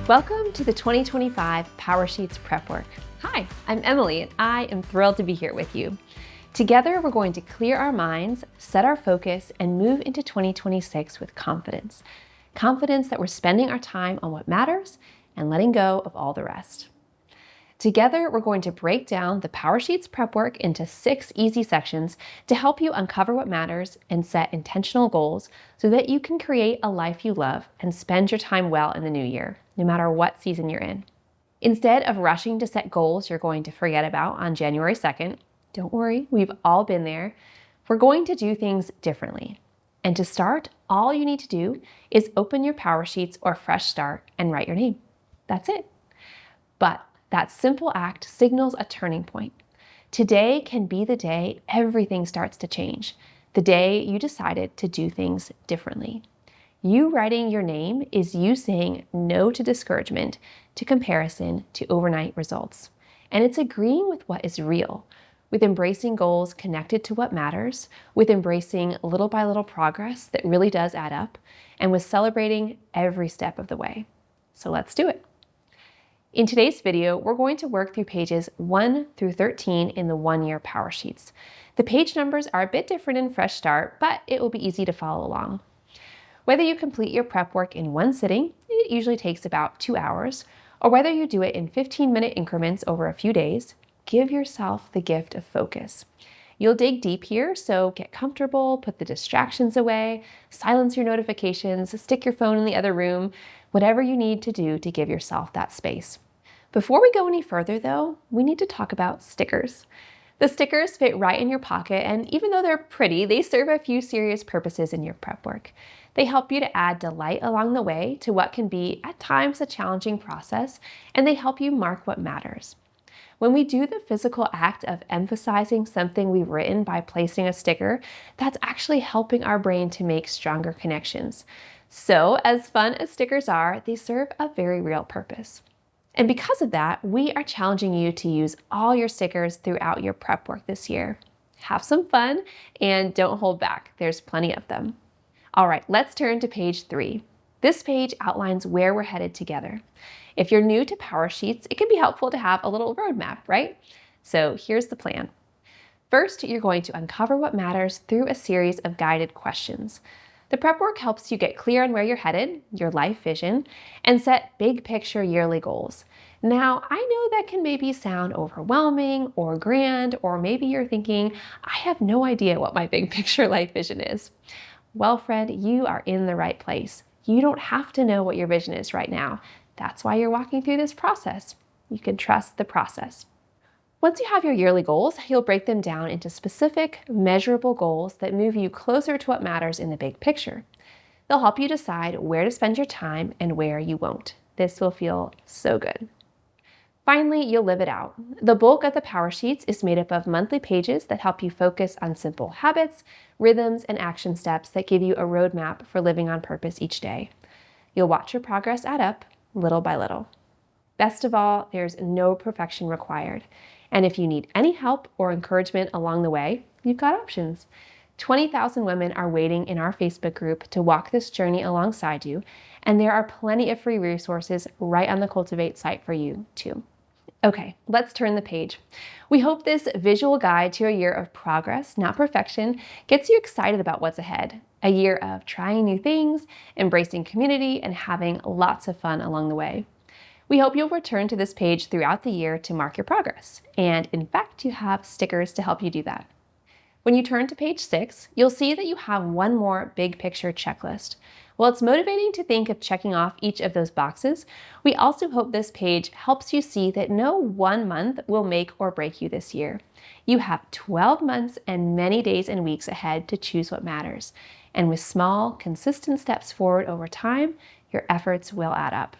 Welcome to the 2025 PowerSheets Prep Work. Hi, I'm Emily and I am thrilled to be here with you. Together, we're going to clear our minds, set our focus, and move into 2026 with confidence. Confidence that we're spending our time on what matters and letting go of all the rest. Together, we're going to break down the PowerSheets Prep Work into 6 easy sections to help you uncover what matters and set intentional goals so that you can create a life you love and spend your time well in the new year, no matter what season you're in. Instead of rushing to set goals you're going to forget about on January 2nd, don't worry, we've all been there. We're going to do things differently. And to start, all you need to do is open your PowerSheets or Fresh Start and write your name. That's it. But that simple act signals a turning point. Today can be the day everything starts to change, the day you decided to do things differently. You writing your name is you saying no to discouragement, to comparison, to overnight results. And it's agreeing with what is real, with embracing goals connected to what matters, with embracing little by little progress that really does add up, and with celebrating every step of the way. So let's do it. In today's video, we're going to work through pages 1 through 13 in the One-Year PowerSheets. The page numbers are a bit different in Fresh Start, but it will be easy to follow along. Whether you complete your prep work in one sitting, it usually takes about 2 hours, or whether you do it in 15-minute increments over a few days, give yourself the gift of focus. You'll dig deep here, so get comfortable, put the distractions away, silence your notifications, stick your phone in the other room, whatever you need to do to give yourself that space. Before we go any further though, we need to talk about stickers. The stickers fit right in your pocket, and even though they're pretty, they serve a few serious purposes in your prep work. They help you to add delight along the way to what can be, at times, a challenging process, and they help you mark what matters. When we do the physical act of emphasizing something we've written by placing a sticker, that's actually helping our brain to make stronger connections. So, as fun as stickers are, they serve a very real purpose. And because of that, we are challenging you to use all your stickers throughout your prep work this year. Have some fun and don't hold back. There's plenty of them. All right, let's turn to page 3. This page outlines where we're headed together. If you're new to PowerSheets, it can be helpful to have a little roadmap, right? So here's the plan. First, you're going to uncover what matters through a series of guided questions. The prep work helps you get clear on where you're headed, your life vision, and set big picture yearly goals. Now, I know that can maybe sound overwhelming or grand, or maybe you're thinking, I have no idea what my big picture life vision is. Well, friend, you are in the right place. You don't have to know what your vision is right now. That's why you're walking through this process. You can trust the process. Once you have your yearly goals, you'll break them down into specific, measurable goals that move you closer to what matters in the big picture. They'll help you decide where to spend your time and where you won't. This will feel so good. Finally, you'll live it out. The bulk of the PowerSheets is made up of monthly pages that help you focus on simple habits, rhythms, and action steps that give you a roadmap for living on purpose each day. You'll watch your progress add up, little by little. Best of all, there's no perfection required. And if you need any help or encouragement along the way, you've got options. 20,000 women are waiting in our Facebook group to walk this journey alongside you, and there are plenty of free resources right on the Cultivate site for you, too. Okay, let's turn the page. We hope this visual guide to a year of progress, not perfection, gets you excited about what's ahead. A year of trying new things, embracing community, and having lots of fun along the way. We hope you'll return to this page throughout the year to mark your progress. And in fact, you have stickers to help you do that. When you turn to page 6, you'll see that you have one more big picture checklist. While it's motivating to think of checking off each of those boxes, we also hope this page helps you see that no one month will make or break you this year. You have 12 months and many days and weeks ahead to choose what matters. And with small, consistent steps forward over time, your efforts will add up.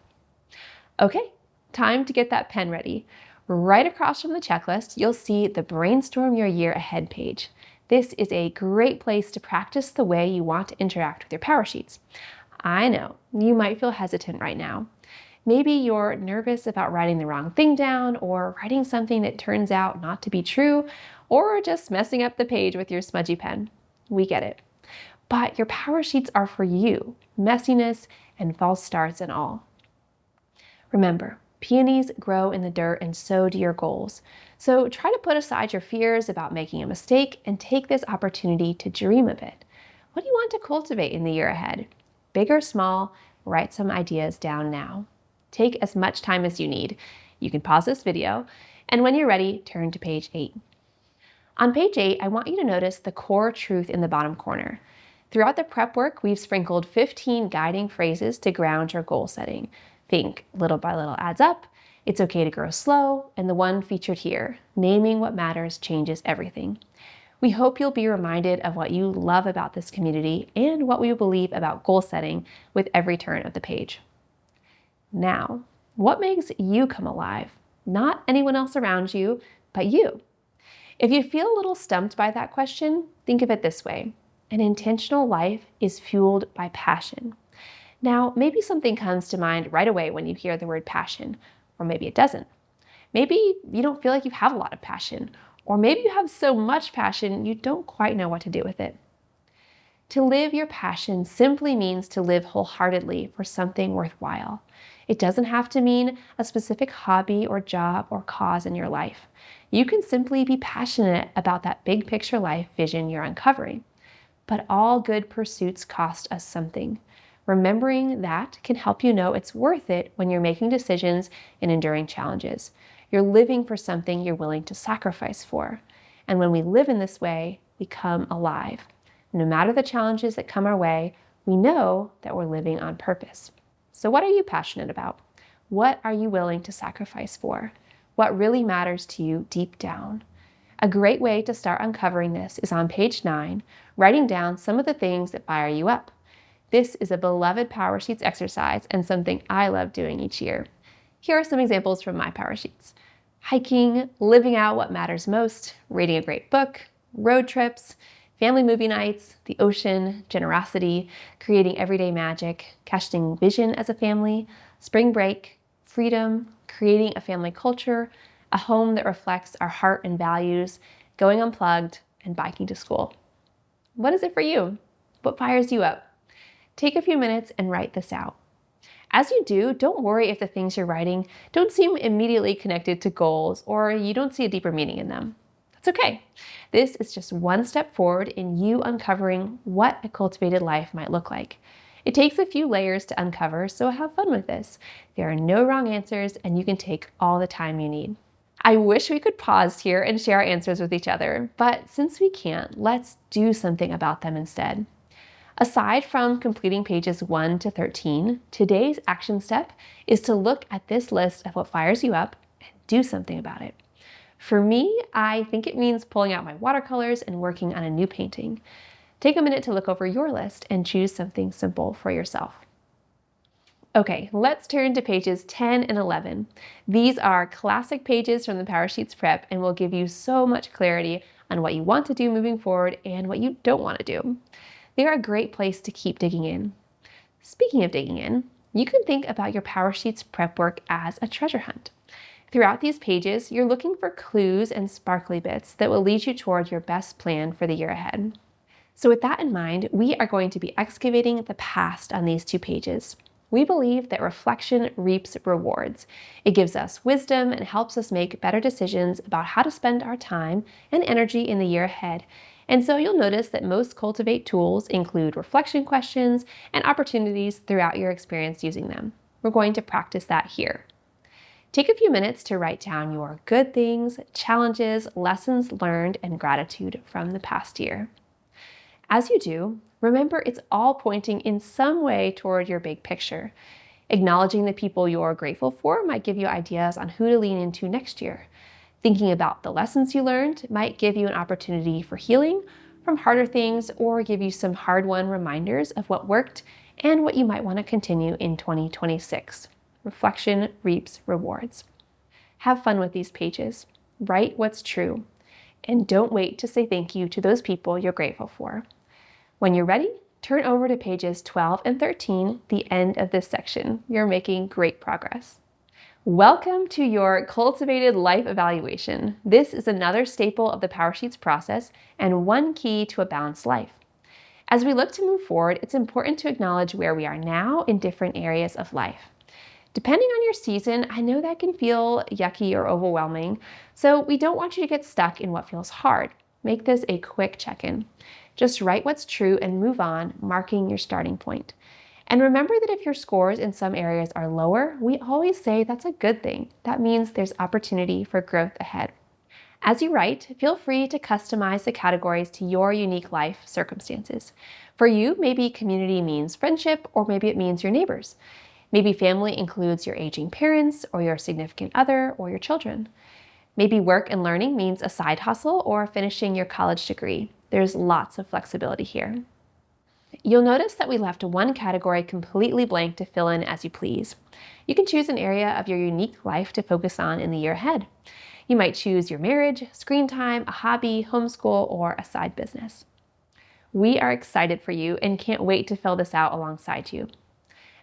Okay, time to get that pen ready. Right across from the checklist, you'll see the Brainstorm Your Year Ahead page. This is a great place to practice the way you want to interact with your PowerSheets. I know, you might feel hesitant right now. Maybe you're nervous about writing the wrong thing down, or writing something that turns out not to be true, or just messing up the page with your smudgy pen. We get it. But your PowerSheets are for you, messiness and false starts and all. Remember, peonies grow in the dirt and so do your goals. So try to put aside your fears about making a mistake and take this opportunity to dream a bit. What do you want to cultivate in the year ahead? Big or small, write some ideas down now. Take as much time as you need. You can pause this video, and when you're ready, turn to page 8. On page 8, I want you to notice the core truth in the bottom corner. Throughout the prep work, we've sprinkled 15 guiding phrases to ground your goal setting. Think little by little adds up, it's okay to grow slow, and the one featured here, naming what matters changes everything. We hope you'll be reminded of what you love about this community and what we believe about goal setting with every turn of the page. Now, what makes you come alive? Not anyone else around you, but you. If you feel a little stumped by that question, think of it this way. An intentional life is fueled by passion. Now, maybe something comes to mind right away when you hear the word passion, or maybe it doesn't. Maybe you don't feel like you have a lot of passion, or maybe you have so much passion you don't quite know what to do with it. To live your passion simply means to live wholeheartedly for something worthwhile. It doesn't have to mean a specific hobby or job or cause in your life. You can simply be passionate about that big picture life vision you're uncovering. But all good pursuits cost us something. Remembering that can help you know it's worth it when you're making decisions and enduring challenges. You're living for something you're willing to sacrifice for. And when we live in this way, we come alive. No matter the challenges that come our way, we know that we're living on purpose. So what are you passionate about? What are you willing to sacrifice for? What really matters to you deep down? A great way to start uncovering this is on page 9, writing down some of the things that fire you up. This is a beloved PowerSheets exercise and something I love doing each year. Here are some examples from my PowerSheets. Hiking, living out what matters most, reading a great book, road trips, family movie nights, the ocean, generosity, creating everyday magic, casting vision as a family, spring break, freedom, creating a family culture, a home that reflects our heart and values, going unplugged, and biking to school. What is it for you? What fires you up? Take a few minutes and write this out. As you do, don't worry if the things you're writing don't seem immediately connected to goals or you don't see a deeper meaning in them. That's okay. This is just one step forward in you uncovering what a cultivated life might look like. It takes a few layers to uncover, so have fun with this. There are no wrong answers, and you can take all the time you need. I wish we could pause here and share our answers with each other, but since we can't, let's do something about them instead. Aside from completing pages 1 to 13, today's action step is to look at this list of what fires you up and do something about it. For me, I think it means pulling out my watercolors and working on a new painting. Take a minute to look over your list and choose something simple for yourself. Okay, let's turn to pages 10 and 11. These are classic pages from the PowerSheets Prep and will give you so much clarity on what you want to do moving forward and what you don't want to do. They're a great place to keep digging in. Speaking of digging in, you can think about your PowerSheets prep work as a treasure hunt. Throughout these pages, you're looking for clues and sparkly bits that will lead you toward your best plan for the year ahead. So with that in mind, we are going to be excavating the past on these 2 pages. We believe that reflection reaps rewards. It gives us wisdom and helps us make better decisions about how to spend our time and energy in the year ahead. And so you'll notice that most Cultivate tools include reflection questions and opportunities throughout your experience using them. We're going to practice that here. Take a few minutes to write down your good things, challenges, lessons learned, and gratitude from the past year. As you do, remember it's all pointing in some way toward your big picture. Acknowledging the people you're grateful for might give you ideas on who to lean into next year. Thinking about the lessons you learned might give you an opportunity for healing from harder things or give you some hard-won reminders of what worked and what you might want to continue in 2026. Reflection reaps rewards. Have fun with these pages. Write what's true. And don't wait to say thank you to those people you're grateful for. When you're ready, turn over to pages 12 and 13, the end of this section. You're making great progress. Welcome to your Cultivated Life Evaluation. This is another staple of the PowerSheets process and one key to a balanced life. As we look to move forward, it's important to acknowledge where we are now in different areas of life. Depending on your season, I know that can feel yucky or overwhelming, so we don't want you to get stuck in what feels hard. Make this a quick check-in. Just write what's true and move on, marking your starting point. And remember that if your scores in some areas are lower, we always say that's a good thing. That means there's opportunity for growth ahead. As you write, feel free to customize the categories to your unique life circumstances. For you, maybe community means friendship, or maybe it means your neighbors. Maybe family includes your aging parents, or your significant other, or your children. Maybe work and learning means a side hustle or finishing your college degree. There's lots of flexibility here. You'll notice that we left one category completely blank to fill in as you please. You can choose an area of your unique life to focus on in the year ahead. You might choose your marriage, screen time, a hobby, homeschool, or a side business. We are excited for you and can't wait to fill this out alongside you.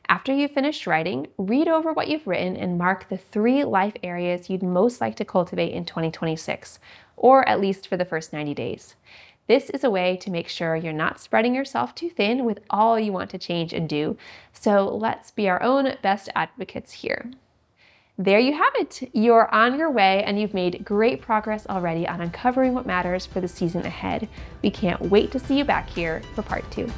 After you've finished writing, read over what you've written and mark the 3 life areas you'd most like to cultivate in 2026, or at least for the first 90 days. This is a way to make sure you're not spreading yourself too thin with all you want to change and do, so let's be our own best advocates here. There you have it. You're on your way and you've made great progress already on uncovering what matters for the season ahead. We can't wait to see you back here for part 2.